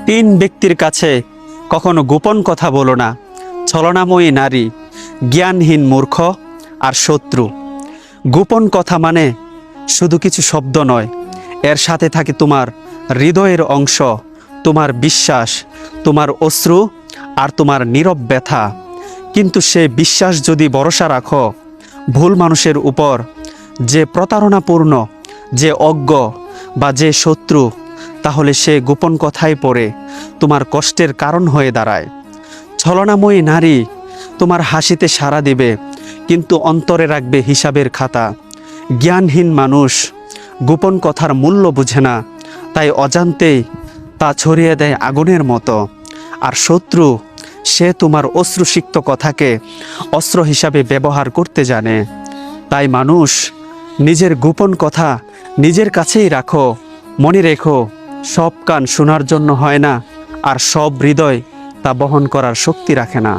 তিন ব্যক্তির কাছে কখনো গোপন কথা বলো না: ছলনাময়ী নারী, জ্ঞানহীন মূর্খ আর শত্রু। গোপন কথা মানে শুধু কিছু শব্দ নয়, এর সাথে থাকে তোমার হৃদয়ের অংশ, তোমার বিশ্বাস, তোমার অশ্রু আর তোমার নীরব ব্যথা। কিন্তু সে বিশ্বাস যদি ভরসা রাখো ভুল মানুষের উপর, যে প্রতারণাপূর্ণ, যে অজ্ঞ বা যে শত্রু, তাহলে সে গোপন কথায় পড়ে তোমার কষ্টের কারণ হয়ে দাঁড়ায়। ছলনাময়ী নারী তোমার হাসিতে সাড়া দিবে, কিন্তু অন্তরে রাখবে হিসাবের খাতা। জ্ঞানহীন মানুষ গোপন কথার মূল্য বুঝে না, তাই অজান্তেই তা ছড়িয়ে দেয় আগুনের মতো। আর শত্রু, সে তোমার অশ্রুসিক্ত কথাকে অস্ত্র হিসাবে ব্যবহার করতে জানে। তাই মানুষ, নিজের গোপন কথা নিজের কাছেই রাখো। মনে রেখো, সব কান শোনার জন্য হয় না, আর সব হৃদয় তা বহন করার শক্তি রাখে না।